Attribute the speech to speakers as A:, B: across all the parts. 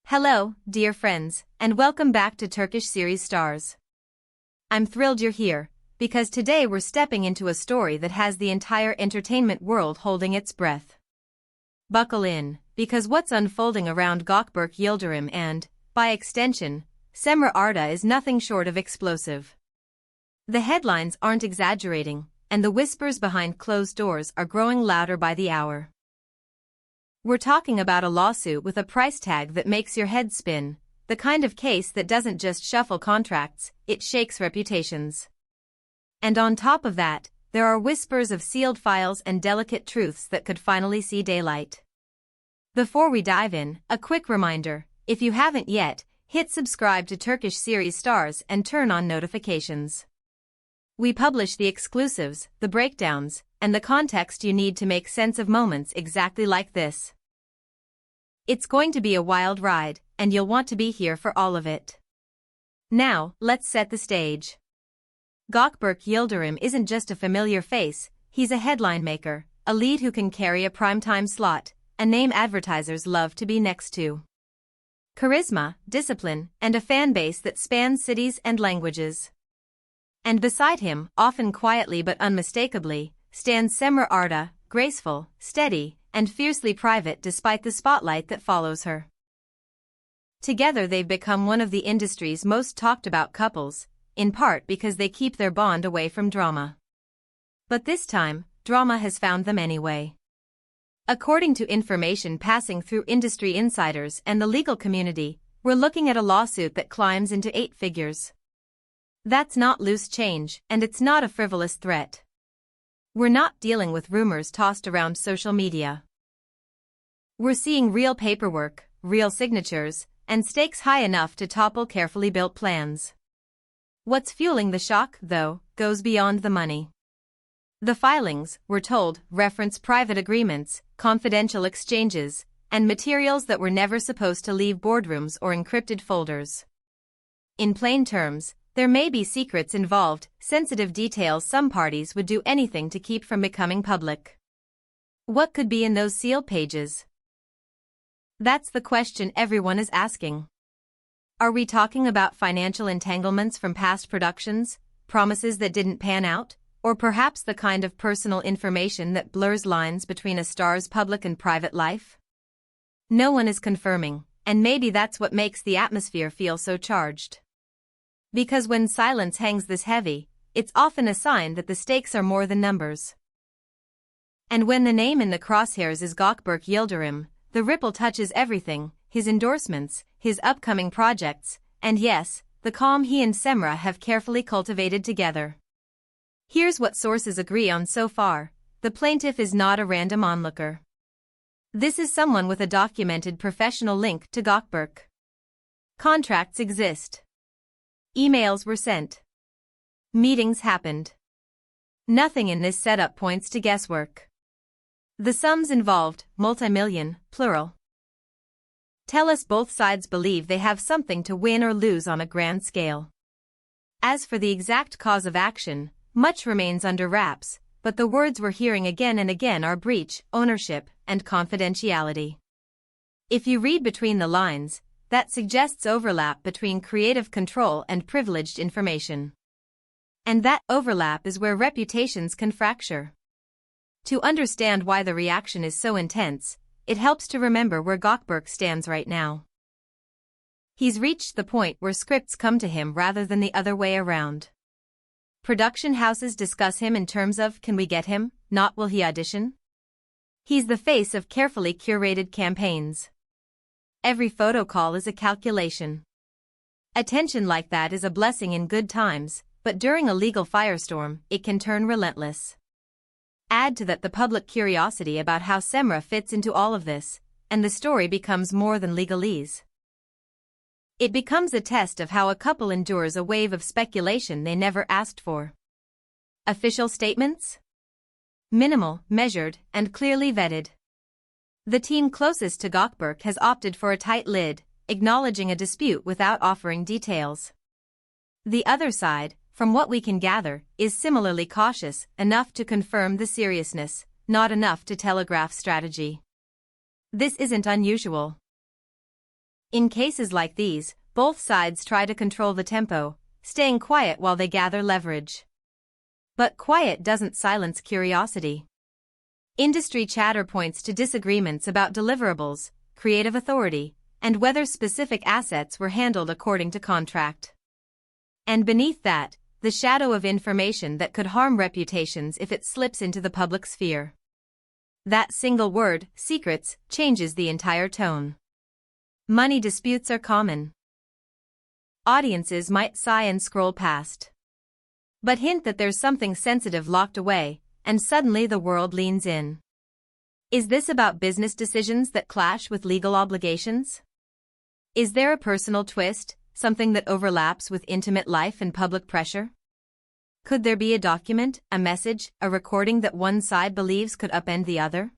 A: Hello, dear friends, and welcome back to Turkish Series Stars. I'm thrilled you're here, because today we're stepping into a story that has the entire entertainment world holding its breath. Buckle in, because what's unfolding around Gökberk Yildirim and, by extension, Cemre Arda is nothing short of explosive. The headlines aren't exaggerating, and the whispers behind closed doors are growing louder by the hour. We're talking about a lawsuit with a price tag that makes your head spin, the kind of case that doesn't just shuffle contracts, it shakes reputations. And on top of that, there are whispers of sealed files and delicate truths that could finally see daylight. Before we dive in, a quick reminder, if you haven't yet, hit subscribe to Turkish Series Stars and turn on notifications. We publish the exclusives, the breakdowns, and the context you need to make sense of moments exactly like this. It's going to be a wild ride, and you'll want to be here for all of it. Now, let's set the stage. Gökberk Yildirim isn't just a familiar face, he's a headline maker, a lead who can carry a primetime slot, a name advertisers love to be next to. Charisma, discipline, and a fan base that spans cities and languages. And beside him, often quietly but unmistakably, stands Cemre Arda, graceful, steady, and fiercely private despite the spotlight that follows her. Together they've become one of the industry's most talked about couples, in part because they keep their bond away from drama. But this time, drama has found them anyway. According to information passing through industry insiders and the legal community, we're looking at a lawsuit that climbs into 8 figures. That's not loose change, and it's not a frivolous threat. We're not dealing with rumors tossed around social media. We're seeing real paperwork, real signatures, and stakes high enough to topple carefully built plans. What's fueling the shock, though, goes beyond the money. The filings, we're told, reference private agreements, confidential exchanges, and materials that were never supposed to leave boardrooms or encrypted folders. In plain terms, there may be secrets involved, sensitive details some parties would do anything to keep from becoming public. What could be in those sealed pages? That's the question everyone is asking. Are we talking about financial entanglements from past productions, promises that didn't pan out, or perhaps the kind of personal information that blurs lines between a star's public and private life? No one is confirming, and maybe that's what makes the atmosphere feel so charged. Because when silence hangs this heavy, it's often a sign that the stakes are more than numbers. And when the name in the crosshairs is Gökberk Yildirim, the ripple touches everything, his endorsements, his upcoming projects, and yes, the calm he and Cemre have carefully cultivated together. Here's what sources agree on so far: the plaintiff is not a random onlooker. This is someone with a documented professional link to Gökberk. Contracts exist. Emails were sent. Meetings happened. Nothing in this setup points to guesswork. The sums involved, multi-million, plural. Tell us both sides believe they have something to win or lose on a grand scale. As for the exact cause of action, much remains under wraps, but the words we're hearing again and again are breach, ownership, and confidentiality. If you read between the lines, that suggests overlap between creative control and privileged information. And that overlap is where reputations can fracture. To understand why the reaction is so intense, it helps to remember where Gökberk stands right now. He's reached the point where scripts come to him rather than the other way around. Production houses discuss him in terms of can we get him, not will he audition? He's the face of carefully curated campaigns. Every photo call is a calculation. Attention like that is a blessing in good times, but during a legal firestorm, it can turn relentless. Add to that the public curiosity about how Cemre fits into all of this, and the story becomes more than legalese. It becomes a test of how a couple endures a wave of speculation they never asked for. Official statements? Minimal, measured, and clearly vetted. The team closest to Gökberk has opted for a tight lid, acknowledging a dispute without offering details. The other side, from what we can gather, is similarly cautious, enough to confirm the seriousness, not enough to telegraph strategy. This isn't unusual. In cases like these, both sides try to control the tempo, staying quiet while they gather leverage. But quiet doesn't silence curiosity. Industry chatter points to disagreements about deliverables, creative authority, and whether specific assets were handled according to contract. And beneath that, the shadow of information that could harm reputations if it slips into the public sphere. That single word, secrets, changes the entire tone. Money disputes are common. Audiences might sigh and scroll past. But hint that there's something sensitive locked away, and suddenly the world leans in. Is this about business decisions that clash with legal obligations? Is there a personal twist, something that overlaps with intimate life and public pressure? Could there be a document, a message, a recording that one side believes could upend the other?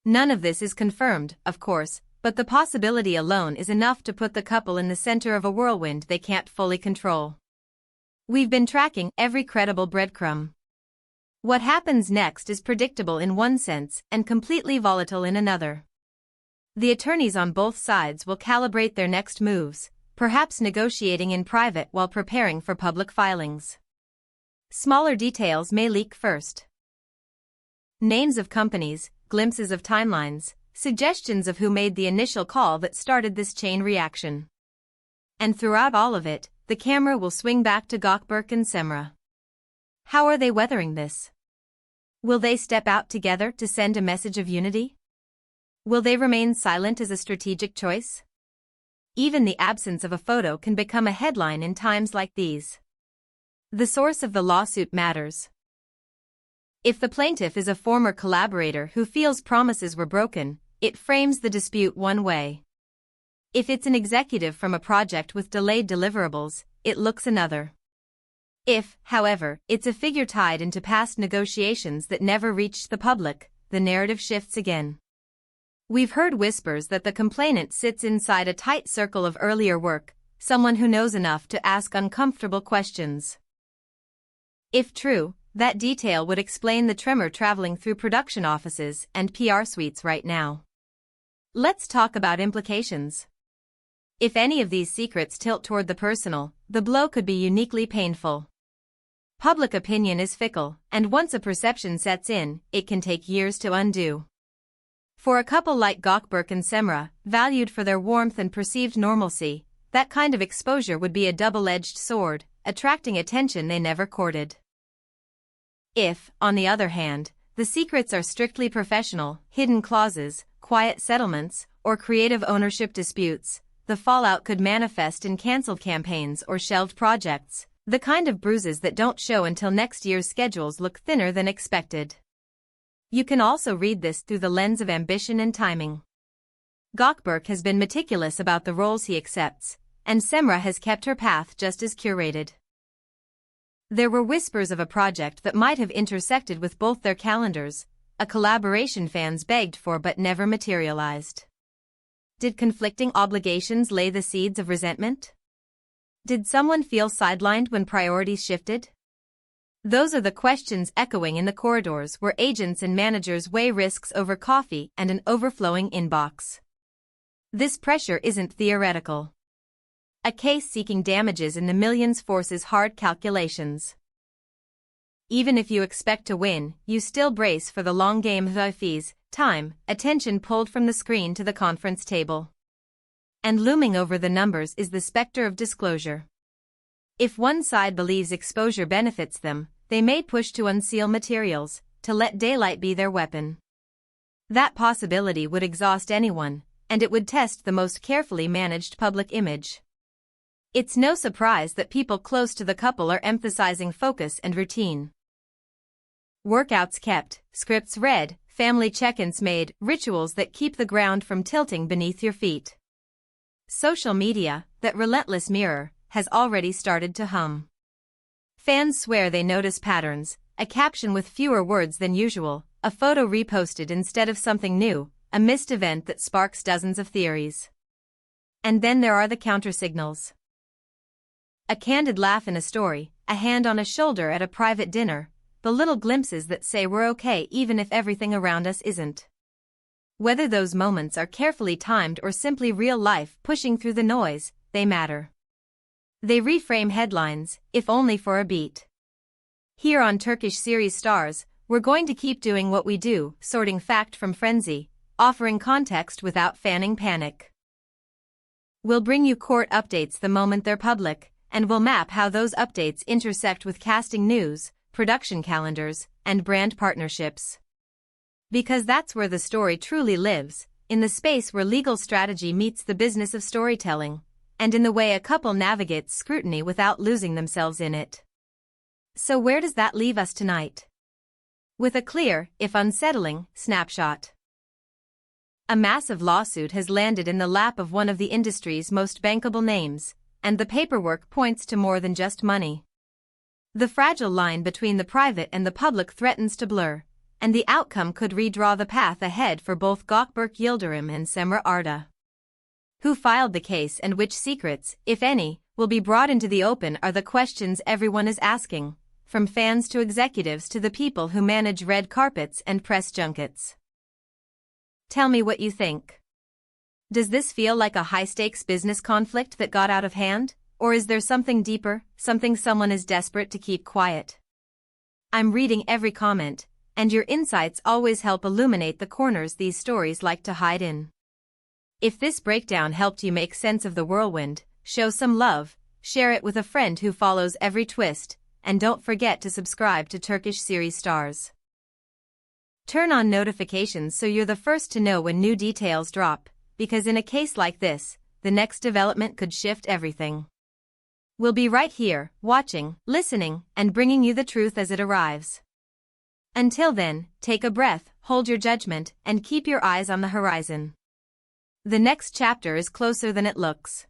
A: None of this is confirmed, of course, but the possibility alone is enough to put the couple in the center of a whirlwind they can't fully control. We've been tracking every credible breadcrumb. What happens next is predictable in one sense and completely volatile in another. The attorneys on both sides will calibrate their next moves, perhaps negotiating in private while preparing for public filings. Smaller details may leak first. Names of companies, glimpses of timelines, suggestions of who made the initial call that started this chain reaction. And throughout all of it, the camera will swing back to Gökberk and Cemre. How are they weathering this? Will they step out together to send a message of unity? Will they remain silent as a strategic choice? Even the absence of a photo can become a headline in times like these. The source of the lawsuit matters. If the plaintiff is a former collaborator who feels promises were broken, it frames the dispute one way. If it's an executive from a project with delayed deliverables, it looks another. If, however, it's a figure tied into past negotiations that never reached the public, the narrative shifts again. We've heard whispers that the complainant sits inside a tight circle of earlier work, someone who knows enough to ask uncomfortable questions. If true, that detail would explain the tremor traveling through production offices and PR suites right now. Let's talk about implications. If any of these secrets tilt toward the personal, the blow could be uniquely painful. Public opinion is fickle, and once a perception sets in, it can take years to undo. For a couple like Gökberk and Cemre, valued for their warmth and perceived normalcy, that kind of exposure would be a double-edged sword, attracting attention they never courted. If, on the other hand, the secrets are strictly professional, hidden clauses, quiet settlements, or creative ownership disputes, the fallout could manifest in cancelled campaigns or shelved projects, the kind of bruises that don't show until next year's schedules look thinner than expected. You can also read this through the lens of ambition and timing. Gökberk has been meticulous about the roles he accepts, and Cemre has kept her path just as curated. There were whispers of a project that might have intersected with both their calendars, a collaboration fans begged for but never materialized. Did conflicting obligations lay the seeds of resentment? Did someone feel sidelined when priorities shifted? Those are the questions echoing in the corridors where agents and managers weigh risks over coffee and an overflowing inbox. This pressure isn't theoretical. A case seeking damages in the millions forces hard calculations. Even if you expect to win, you still brace for the long game of fees, time, attention pulled from the screen to the conference table. And looming over the numbers is the specter of disclosure. If one side believes exposure benefits them, they may push to unseal materials, to let daylight be their weapon. That possibility would exhaust anyone, and it would test the most carefully managed public image. It's no surprise that people close to the couple are emphasizing focus and routine. Workouts kept, scripts read, family check-ins made, rituals that keep the ground from tilting beneath your feet. Social media, that relentless mirror, has already started to hum. Fans swear they notice patterns, a caption with fewer words than usual, a photo reposted instead of something new, a missed event that sparks dozens of theories. And then there are the countersignals. A candid laugh in a story, a hand on a shoulder at a private dinner, the little glimpses that say we're okay even if everything around us isn't. Whether those moments are carefully timed or simply real life pushing through the noise, they matter. They reframe headlines, if only for a beat. Here on Turkish Series Stars, we're going to keep doing what we do, sorting fact from frenzy, offering context without fanning panic. We'll bring you court updates the moment they're public, and we'll map how those updates intersect with casting news, production calendars, and brand partnerships. Because that's where the story truly lives, in the space where legal strategy meets the business of storytelling, and in the way a couple navigates scrutiny without losing themselves in it. So where does that leave us tonight? With a clear, if unsettling, snapshot. A massive lawsuit has landed in the lap of one of the industry's most bankable names, and the paperwork points to more than just money. The fragile line between the private and the public threatens to blur, and the outcome could redraw the path ahead for both Gökberk Yildirim and Cemre. Who filed the case and which secrets, if any, will be brought into the open are the questions everyone is asking, from fans to executives to the people who manage red carpets and press junkets. Tell me what you think. Does this feel like a high-stakes business conflict that got out of hand, or is there something deeper, something someone is desperate to keep quiet? I'm reading every comment, and your insights always help illuminate the corners these stories like to hide in. If this breakdown helped you make sense of the whirlwind, show some love, share it with a friend who follows every twist, and don't forget to subscribe to Turkish Series Stars. Turn on notifications so you're the first to know when new details drop, because in a case like this, the next development could shift everything. We'll be right here, watching, listening, and bringing you the truth as it arrives. Until then, take a breath, hold your judgment, and keep your eyes on the horizon. The next chapter is closer than it looks.